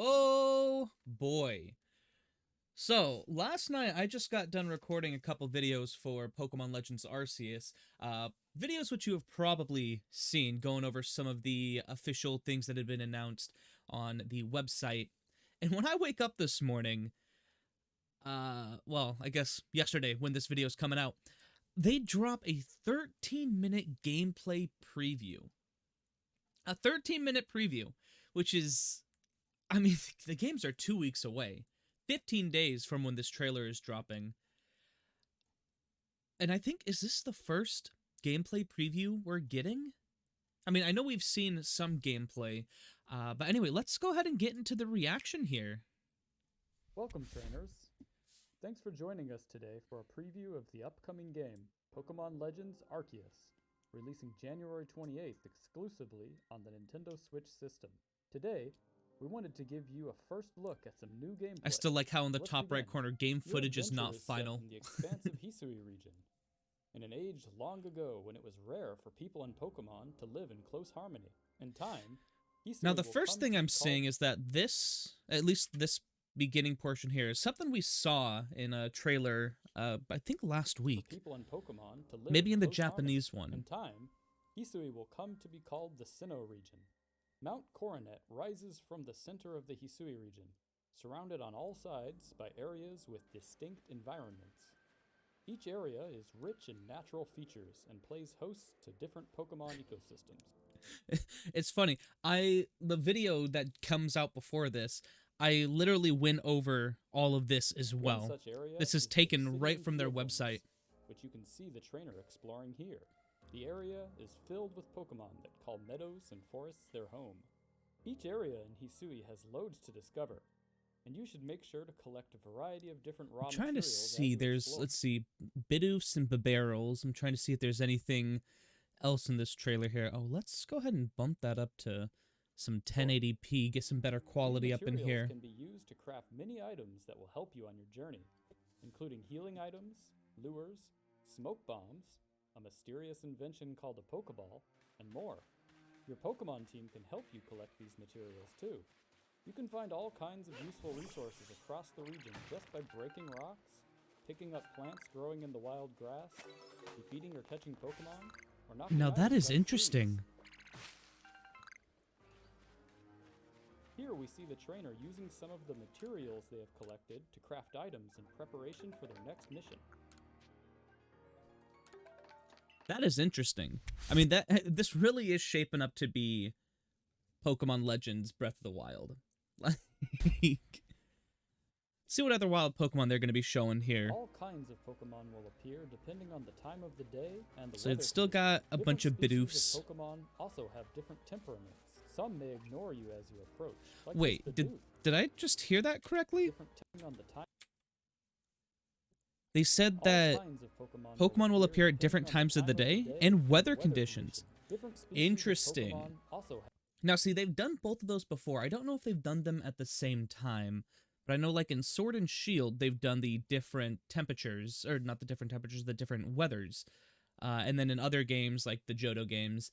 Oh boy. So, last night I just got done recording a couple videos for Pokemon Legends Arceus. Videos which you have probably seen, going over some of the official things that had been announced on the website. And when I wake up this morning, well, I guess yesterday when this video is coming out, they drop a 13-minute gameplay preview. A 13-minute preview, which is, I mean, the games are 2 weeks away. 15 days from when this trailer is dropping. And I think, is this the first gameplay preview we're getting? I mean, I know we've seen some gameplay, but anyway, let's go ahead and get into the reaction here. Welcome, trainers. Thanks for joining us today for a preview of the upcoming game, Pokemon Legends Arceus, releasing January 28th exclusively on the Nintendo Switch system. Today, we wanted to give you a first look at some new gameplay. I still like how in the Let's top right begin. corner, game Your footage is adventure not set final. in the expansive Hisui region, in an age long ago when it was rare for people and Pokemon to live in close harmony. In time, Hisui Now, the will first come thing to I'm be called seeing is that this, at least this beginning portion here, is something we saw in a trailer, I think last week. people and Pokemon to live Maybe in the close harmony. Japanese one. In time, Hisui will come to be called the Sinnoh region. Mount Coronet rises from the center of the Hisui region, surrounded on all sides by areas with distinct environments. Each area is rich in natural features and plays host to different Pokemon ecosystems. It's funny. The video that comes out before this, I literally went over all of this as well. One such area This is the taken Obsidian right from their Fieldlands, website. which you can see the trainer exploring here. The area is filled with Pokemon that call meadows and forests their home. Each area in Hisui has loads to discover, and you should make sure to collect a variety of different raw I'm trying to materials as see, you there's, explore. let's see, Bidoofs and Babarrels. I'm trying to see if there's anything else in this trailer here. Oh, let's go ahead and bump that up to some 1080p, get some better quality up in These here. materials can be used to craft many items that will help you on your journey, including healing items, lures, smoke bombs, a mysterious invention called a Pokeball, and more. Your Pokemon team can help you collect these materials too. You can find all kinds of useful resources across the region just by breaking rocks, picking up plants growing in the wild grass, defeating or catching Pokemon, or knocking Now that items is out of interesting. trees. Here we see the trainer using some of the materials they have collected to craft items in preparation for their next mission. That is interesting. I mean, this really is shaping up to be Pokemon Legends Breath of the Wild. Like, see what other wild Pokemon they're going to be showing here. All kinds of Pokemon will appear depending on the time of the day and the So weather it's still conditions. got a bunch of Different Bidoofs. species of Pokemon also have different temperaments. Some may ignore you as you approach. Like Wait, this did Bidoof. I just hear that correctly? Different depending on the time. They said All that kinds of Pokemon will appear at different depending on times of the day and weather conditions. Different species of Interesting. Pokemon also have Now, see, they've done both of those before. I don't know if they've done them at the same time, but I know, like, in Sword and Shield, they've done the different temperatures, or not the different temperatures, the different weathers. And then in other games, like the Johto games,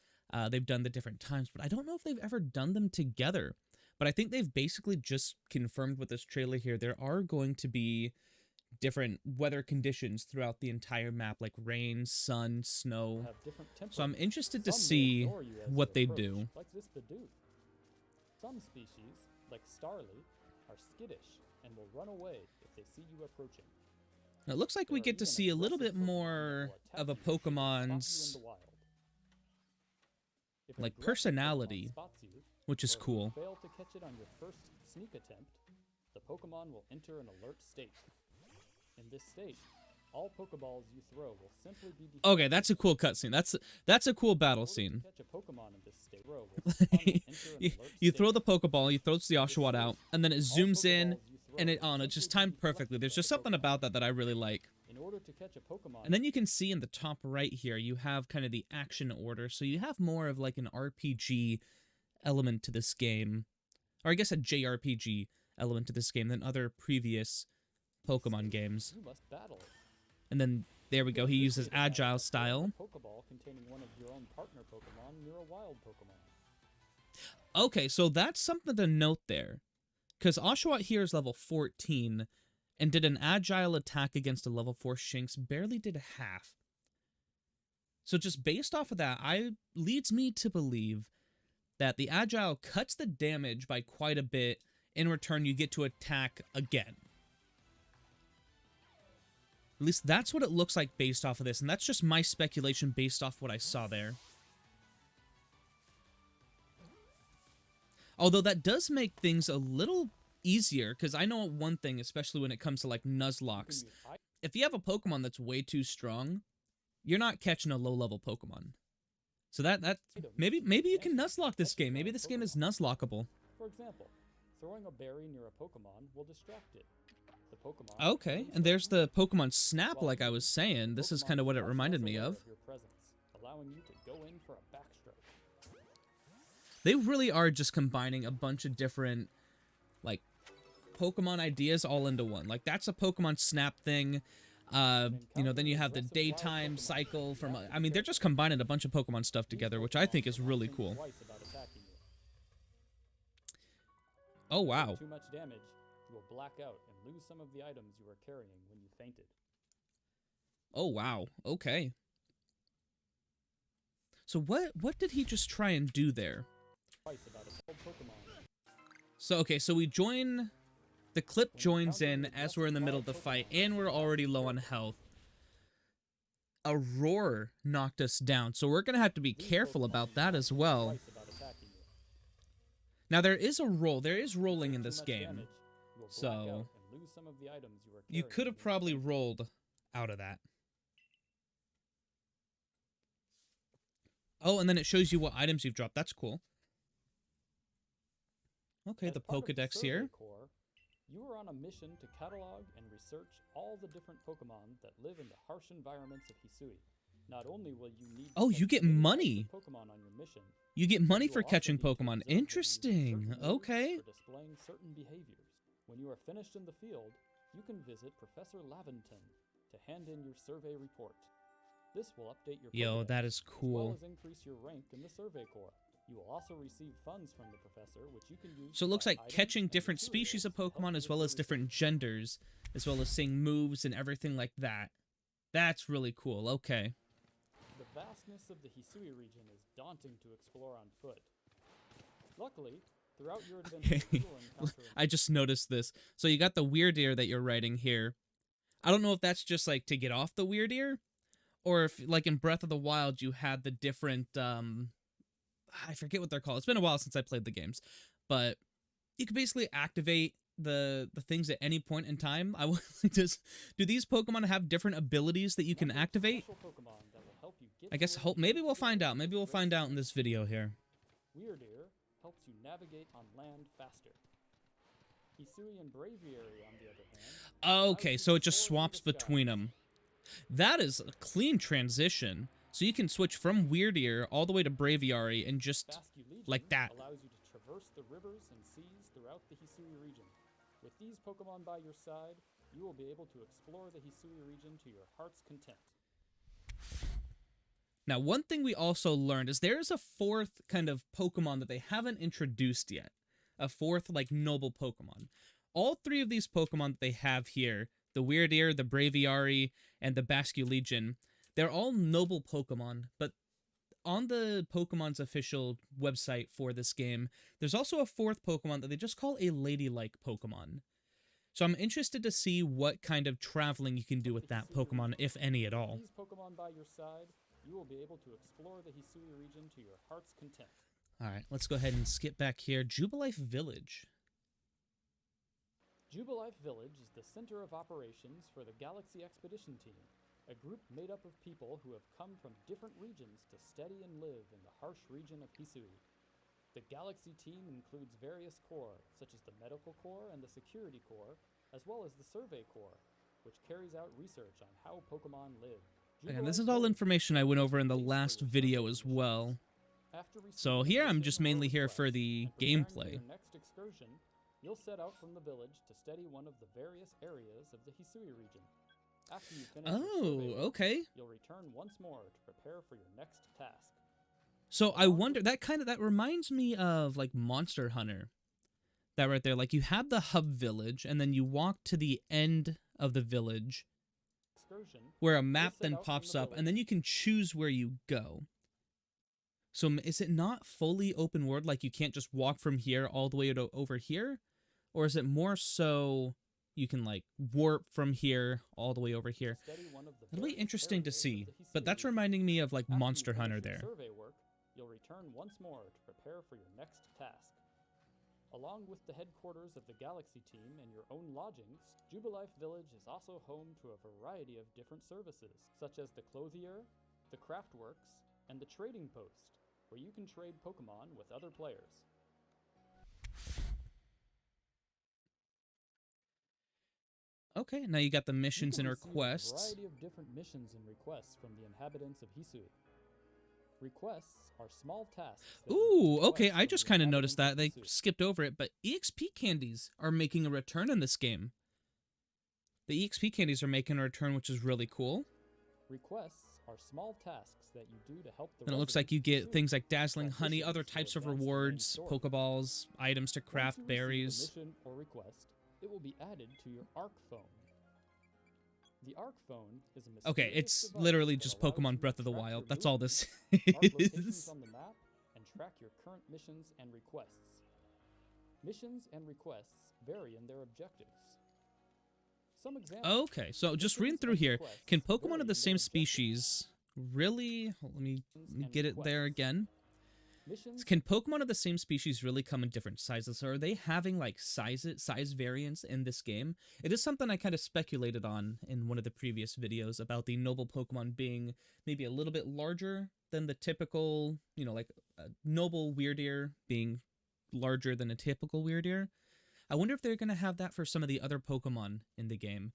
they've done the different times, but I don't know if they've ever done them together. But I think they've basically just confirmed with this trailer here, there are going to be different weather conditions throughout the entire map, like rain, sun, snow. have different So I'm temperaments. interested to Some may see ignore you as what you they approach, do. like this Bidoof. Some species, like Starly, are skittish and will run away if they see you approaching. Now, it looks like we There are get to even see a little aggressive bit Pokemon more that will of a attack you should they spot you in Pokemon's, the wild. If an like, aggressive Pokemon personality, spots you, which is or if you cool. fail to catch it on your first sneak attempt, the Pokemon will enter an alert state. In this state, all Pokeballs you throw will simply be defeated. Okay, that's a cool cutscene. That's a cool battle In order to scene. catch a Pokemon in this state, throw will spawn will enter an you, alert you throw state. the Pokeball, you throw the Oshawott out, and then it All zooms in, Pokeballs you throw and it will on. It's just simply be timed perfectly. deflected There's by just the something Pokemon. about that I really like. In order to catch a Pokemon, And then you can see in the top right here, you have kind of the action order. So you have more of like an RPG element to this game. Or I guess a JRPG element to this game than other previous Pokemon games. you must battle it. And then, there we go, he In this uses data set, Agile select style. a Pokeball containing one of your own partner Pokemon near a wild Pokemon. Okay, so that's something to note there. Because Oshawott here is level 14 and did an agile attack against a level 4 Shinx, barely did half. So just based off of that, leads me to believe that the agile cuts the damage by quite a bit. In return, you get to attack again. At least that's what it looks like based off of this, and that's just my speculation based off what I saw there. Although that does make things a little easier, because I know one thing, especially when it comes to like Nuzlocke. If you have a Pokemon that's way too strong, you're not catching a low-level Pokemon. So that maybe you can Nuzlocke this game. Maybe this game is Nuzlockable. For example, throwing a berry near a Pokemon will distract it. The Pokemon Okay, and there's the Pokemon Snap, like I was saying. This is kind of what it reminded me of. Your presence, allowing you to go in for a backstroke. They really are just combining a bunch of different, like, Pokemon ideas all into one. Like, that's a Pokemon Snap thing. You know, then you have the daytime cycle from... I mean, they're just combining a bunch of Pokemon stuff together, which I think is really cool. Oh, wow. Too much damage, you will black out and lose some of the items you were carrying when you fainted. Oh, wow. Okay. So what did he just try and do there? So, okay, so we join... The clip joins in as we're in the middle of the fight, and we're already low on health. A roar knocked us down, so we're going to have to be careful about that as well. Now, there is a roll. There is rolling in this game. So, you could have probably rolled out of that. Oh, and then it shows you what items you've dropped. That's cool. Okay, the Pokedex here. You are on a mission to catalog and research all the different Pokemon that live in the harsh environments of Hisui. Not only will you need you get money. Pokemon on your mission, you get money for catching Pokemon. Interesting. Okay. For displaying certain behaviors. When you are finished in the field, you can visit Professor Laventon to hand in your survey report. This will update your Pokedex, that is cool. as well as increase your rank in the Survey Corps. You will also receive funds from the professor, which you can use. So it looks like catching different species of Pokemon as well as different genders, as well as seeing moves and everything like that. That's really cool. Okay. The vastness of the Hisui region is daunting to explore on foot. Luckily, throughout your adventure, you will encounter... I just noticed this. So you got the weird ear that you're writing here. I don't know if that's just like to get off the weird ear, or if like in Breath of the Wild you had the different I forget what they're called. It's been a while since I played the games, but you can basically activate the things at any point in time. Do these Pokemon have different abilities that you can activate? I guess maybe we'll find out. Maybe we'll find out in this video here. Weird Ear helps you navigate on land faster. Hisui and Braviary, on the other hand... Okay, so it just swaps between them. That is a clean transition. So you can switch from Weird Ear all the way to Braviary and just like that. Allows you to traverse the rivers and seas throughout the Hisui region. With these Pokemon by your side, you will be able to explore the Hisui region to your heart's content. Now, one thing we also learned is there is a fourth kind of Pokemon that they haven't introduced yet. A fourth, like, noble Pokemon. All three of these Pokemon that they have here, the Weird Ear, the Braviary, and the Basculegion, they're all noble Pokemon, but on the Pokemon's official website for this game, there's also a fourth Pokemon that they just call a Ladylike Pokemon. So I'm interested to see what kind of traveling you can do with that Pokemon, if any at all. These Pokemon by your side, you will be able to explore the Hisui region to your heart's content. Alright, let's go ahead and skip back here. Jubilee Village. Jubilee Village is the center of operations for the Galaxy Expedition Team. A group made up of people who have come from different regions to study and live in the harsh region of Hisui. The Galaxy team includes various corps, such as the Medical Corps and the Security Corps, as well as the Survey Corps, which carries out research on how Pokemon live. And this is all information I went over in the last video as well. So here I'm just mainly here for the gameplay. Next excursion, you'll set out from the village to study one of the various areas of the Hisui region. After you finish your survey work, okay. You'll return once more to prepare for your next task. So I wonder, that reminds me of like Monster Hunter. That right there. Like, you have the hub village, and then you walk to the end of the village Excursion. where a map set then out from pops the up, and village. then you can choose where you go. So is it not fully open world? Like, you can't just walk from here all the way to over here? Or is it more so you can, like, warp from here all the way over here? Study one of the It'll be various interesting to areas of see, the but that's Hisui region. reminding me of, like, After you Monster finish Hunter your there. survey work, you'll return once more to prepare for your next task. Along with the headquarters of the Galaxy team and your own lodgings, Jubilee Village is also home to a variety of different services, such as the Clothier, the Craftworks, and the Trading Post, where you can trade Pokemon with other players. Okay, now you got the missions You and can receive requests. a variety of different missions and requests from the inhabitants of Hisui. Requests are small tasks. that you Ooh, can okay, collect I from just the kind of noticed that. inhabitants They of Hisui. skipped over it, but EXP candies are making a return in this game. The EXP candies are making a return, which is really cool. Requests are small tasks that you do to help the And it looks like you residents of get Hisui. things like dazzling But honey, missions other will types of advance the main rewards, story. Pokeballs, items to Once craft, you receive berries. a mission or request, it will be added to your ARC phone. The ARC phone is a mysterious Okay, it's device literally that just allows Pokemon you Breath to of the track Wild. your That's all movements, this mark locations is. on the map, and track your current missions and requests. Missions and requests vary in their objectives. Some examples. Okay, so just Missions reading through and here, requests can vary Pokemon in of the their same objectives. species really... Let me And get it there requests. again. Missions Can Pokemon of the same species really come in different sizes? Or are they having, like, size variants in this game? It is something I kind of speculated on in one of the previous videos about the noble Pokemon being maybe a little bit larger than the typical, you know, like a noble Weirdeer being larger than a typical Weirdeer. I wonder if they're going to have that for some of the other Pokemon in the game.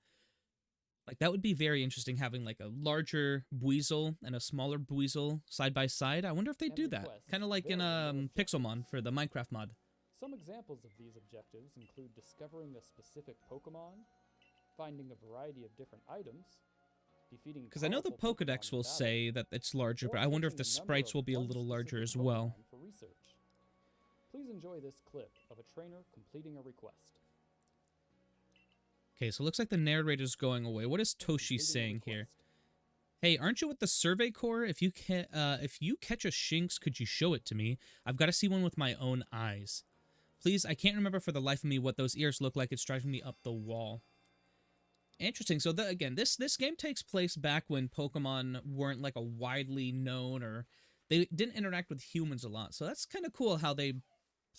Like, that would be very interesting, having, like, a larger Buizel and a smaller Buizel side by side. I wonder if they and do that. requests Kind of like in vary in their Pixelmon for the Minecraft mod. Some examples of these objectives include discovering a specific Pokemon, finding a variety of different items, defeating Because I know the powerful Pokemon Pokedex in will battle, say that it's larger, or but I wonder if catching the a number sprites of will be a one little larger specific as well. Pokemon for research. Please enjoy this clip of a trainer completing a request. Okay, so it looks like the narrator's going away. What is Toshi Completing a saying here? request. Hey, aren't you with the Survey Corps? If you catch a Shinx, could you show it to me? I've got to see one with my own eyes. Please, I can't remember for the life of me what those ears look like. It's driving me up the wall. Interesting. So, again, this game takes place back when Pokemon weren't, like, a widely known, or they didn't interact with humans a lot. So that's kind of cool how they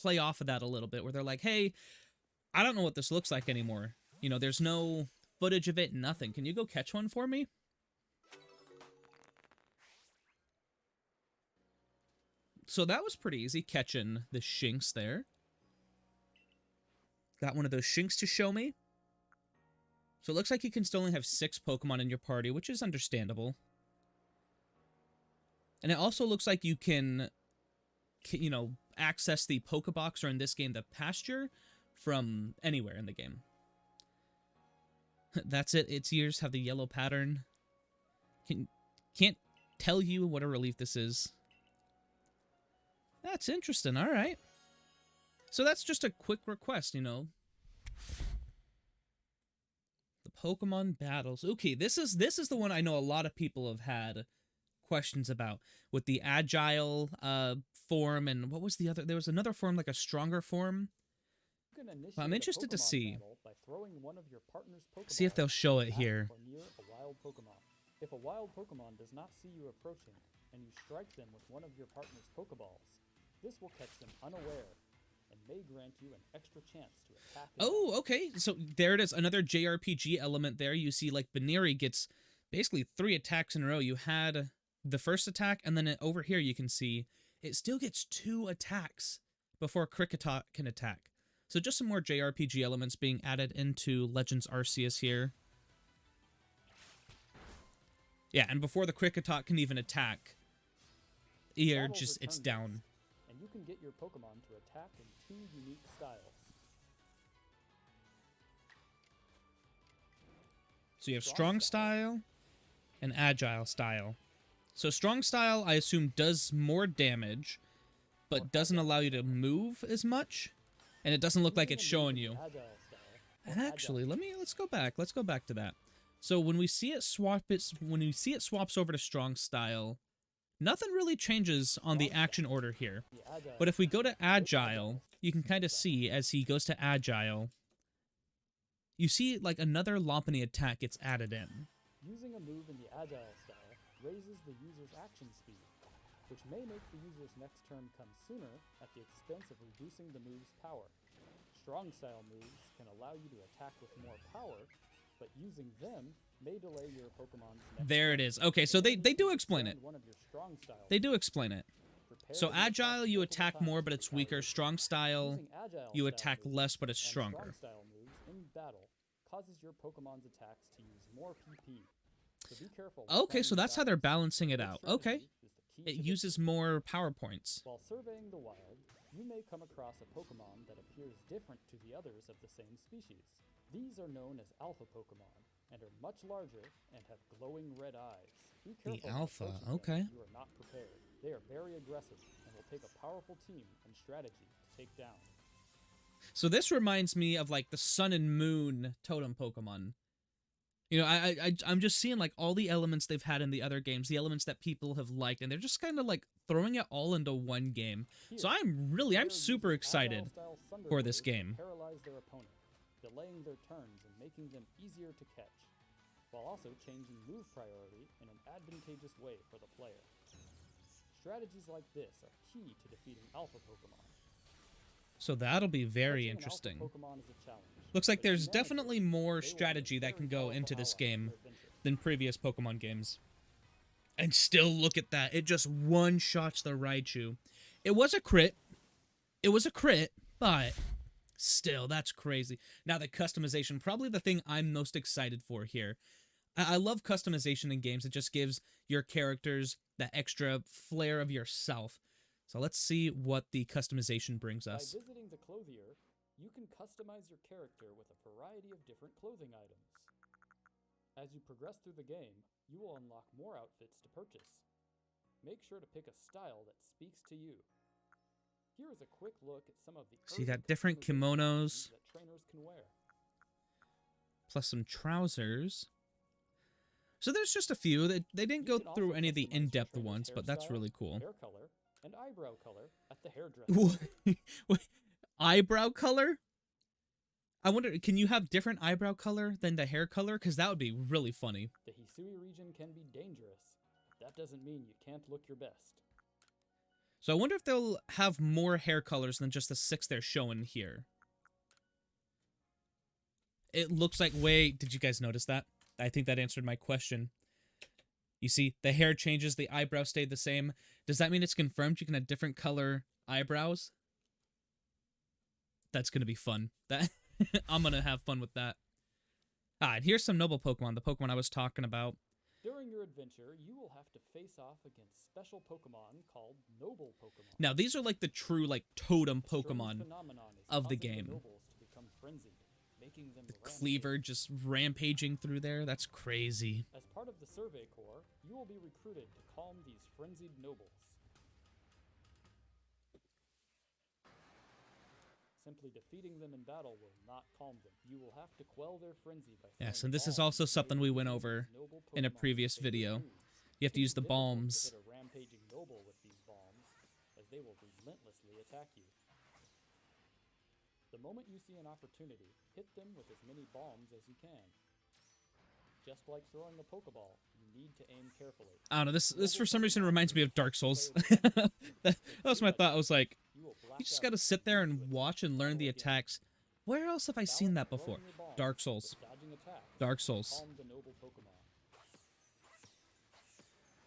play off of that a little bit, where they're like, hey, I don't know what this looks like anymore. You know, there's no footage of it, nothing. Can you go catch one for me? So that was pretty easy, catching the Shinx there. Got one of those Shinx to show me. So it looks like you can still only have 6 Pokemon in your party, which is understandable. And it also looks like you can, you know, access the Pokebox, or in this game, the pasture, from anywhere in the game. That's it. Its ears have the yellow pattern. Can't tell you what a relief this is. That's interesting. All right. So that's just a quick request, you know. The Pokemon battles. Okay, this is the one I know a lot of people have had questions about, with the agile form, and what was the other? There was another form, like a stronger form. You can initiate I'm a interested to Pokemon see. battle by throwing one of your partner's See if they'll Pokeballs show it at here. or near a wild Pokemon. If a wild Pokemon does not see you approaching, and you strike them with one of your partner's Pokeballs, this will catch them unaware and may grant you an extra chance to attack. Oh, okay. So there it is. Another JRPG element there. You see, like, Baneri gets basically 3 attacks in a row. You had the first attack, and then over here you can see it still gets 2 attacks before Kricketot can attack. So just some more JRPG elements being added into Legends Arceus here. Yeah, and before the Kricketot can even attack, it's down. And you can get your Pokemon to attack in 2 unique styles. So you have strong style and agile style. So strong style, I assume, does more damage, but doesn't allow you to move as much. and it doesn't look like Using it's a move showing in you. the Agile style, or Actually, Agile let's go back. Let's go back to that. So when we see it swaps over to strong style, nothing really changes on the action order here. the Agile But if we go style, to agile, you can kind of see as he goes to agile, you see like another Lompany attack gets added in. using a move in the Agile style raises the user's action speed, which may make the user's next turn come sooner at the expense of reducing the move's power. Strong style moves can allow you to attack with more power, but using them may delay your Pokemon's next There turn. it is. Okay, so they do explain it. Expand one of your strong style They do moves. explain it. Prepare So to attack agile, you multiple attack more, times but to it's retaliate. weaker. Strong style, Using Agile you style attack moves less, but it's and stronger. strong style moves in battle causes your Pokemon's attacks to use more PP. So be careful. when Okay, so planning your that's how they're battles. balancing it Good out. Okay. strategy is the key It to uses victory. more power points. While surveying the wild, you may come across a Pokemon that appears different to the others of the same species. These are known as alpha Pokemon and are much larger and have glowing red eyes. Be The careful when alpha, approaching them okay. if you are not prepared. They are very aggressive and will take a powerful team and strategy to take down. So this reminds me of like the Sun and Moon totem Pokemon. You know, I'm just seeing like all the elements they've had in the other games, the elements that people have liked, and they're just kind of like throwing it all into one game. So Here, I'm players super use excited Agile-style Thunder for this Wave to game. Paralyze their opponent, delaying their turns and making them easier to catch, while also changing move priority in an advantageous way for the player. Strategies like this are key to defeating alpha Pokemon. So that'll be very Catching an alpha interesting. Pokemon is a challenge, Looks like but if you there's manage it, definitely they more will be a strategy that very can go powerful into this ally in game your adventure. than previous Pokemon games. And still, look at that. It just one-shots the Raichu. It was a crit. It was a crit, but still, that's crazy. Now, the customization, probably the thing I'm most excited for here. I love customization in games. It just gives your characters that extra flair of yourself. So let's see what the customization brings By us. visiting the clothier, you can customize your character with a variety of different clothing items. As you progress through the game, you will unlock more outfits to purchase. Make sure to pick a style that speaks to you. Here is a quick look at some of the So you early got different customization kimonos. options that trainers can wear. Plus some trousers. So there's just a few. They didn't You go can through also any of the customize your in-depth trainer's ones, but that's hairstyle, really cool. hair color, and eyebrow color at the hairdresser. Wait, eyebrow color? I wonder, can you have different eyebrow color than the hair color? Because that would be really funny. The Hisui region can be dangerous, but that doesn't mean you can't look your best. So I wonder if they'll have more hair colors than just the 6 they're showing here. It looks like, wait, did you guys notice that? I think that answered my question. You see, the hair changes, the eyebrow stayed the same. Does that mean it's confirmed you can have different color eyebrows? That's going to be fun. That I'm going to have fun with that. Ah, and here's some noble Pokemon, the Pokemon I was talking about. During your adventure, you will have to face off against special Pokemon called noble Pokemon. Now, these are like the true, like, totem A strange Pokemon phenomenon is of the causing game. nobles to become frenzied, making them The rampage. cleaver just rampaging through there. That's crazy. As part of the Survey Corps, you will be recruited to calm these frenzied nobles. Simply defeating them in battle will not calm them. You will have to quell their frenzy by Yes, throwing and this is bombs also something we made went using over these noble in a Pokemon's previous favorite video. moves. You have to It use is the difficult bombs. to hit a rampaging noble with these bombs, as they will relentlessly attack you. The moment you see an opportunity, hit them with as many bombs as you can. Just like throwing a Pokeball, you need to aim carefully. I don't know, this for some reason reminds me of Dark Souls. That was my thought. I was like, you just gotta sit there and watch and learn the attacks. Where else have I seen that before? Dark Souls. Dark Souls.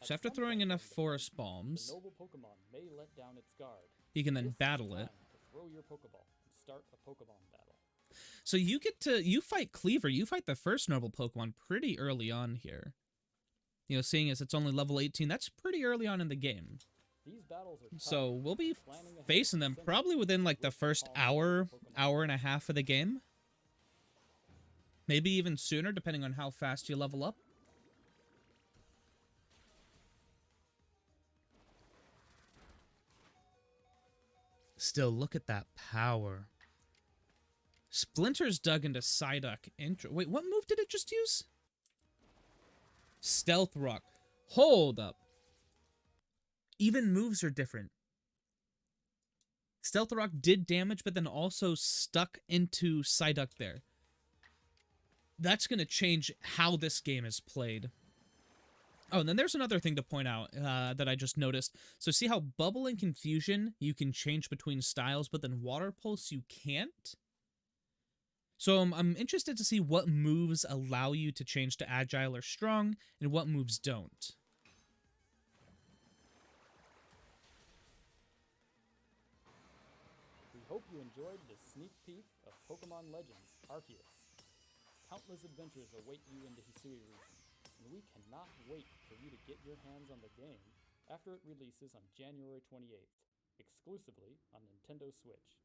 So after throwing enough forest bombs, the noble Pokemon may let down its guard. you can This then is battle the it. time to throw your Pokeball and start a Pokemon battle. So you fight Cleaver, you fight the first noble Pokemon pretty early on here. You know, seeing as it's only level 18, that's pretty early on in the game. These battles are tough, So we'll be planning ahead facing them is essential probably within like the with first calm hour, Pokemon. hour and a half of the game. Maybe even sooner, depending on how fast you level up. Still, look at that power. Splinters dug into Psyduck. Wait, what move did it just use? Stealth Rock. Hold up. Even moves are different. Stealth Rock did damage, but then also stuck into Psyduck there. That's going to change how this game is played. Oh, and then there's another thing to point out that I just noticed. So see how Bubble and Confusion, you can change between styles, but then Water Pulse, you can't? So I'm interested to see what moves allow you to change to Agile or Strong, and what moves don't. We hope you enjoyed this sneak peek of Pokemon Legends Arceus. Countless adventures await you in the Hisui region, and we cannot wait for you to get your hands on the game after it releases on January 28th, exclusively on Nintendo Switch.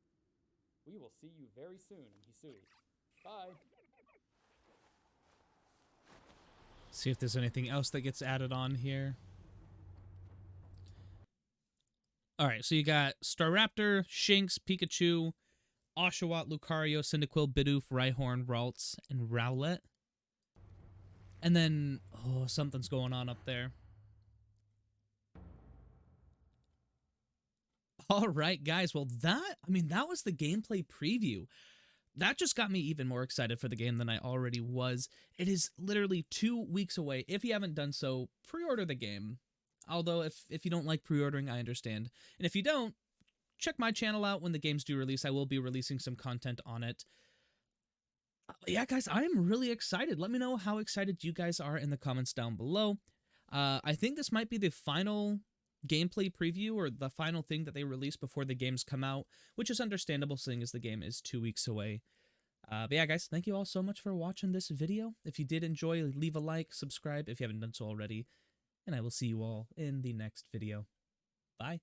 We will see you very soon in Hisui. Bye! See if there's anything else that gets added on here. Alright, so you got Staraptor, Shinx, Pikachu, Oshawott, Lucario, Cyndaquil, Bidoof, Rhyhorn, Ralts, and Rowlet. And then, oh, something's going on up there. Alright, guys, well that was the gameplay preview. That just got me even more excited for the game than I already was. It is literally 2 weeks away. If you haven't done so, pre-order the game. Although, if you don't like pre-ordering, I understand. And if you don't, check my channel out when the games do release. I will be releasing some content on it. Yeah, guys, I am really excited. Let me know how excited you guys are in the comments down below. I think this might be the final gameplay preview or the final thing that they release before the games come out, which is understandable seeing as the game is 2 weeks away. But yeah, guys, thank you all so much for watching this video. If you did enjoy, leave a like, subscribe if you haven't done so already, and I will see you all in the next video. Bye.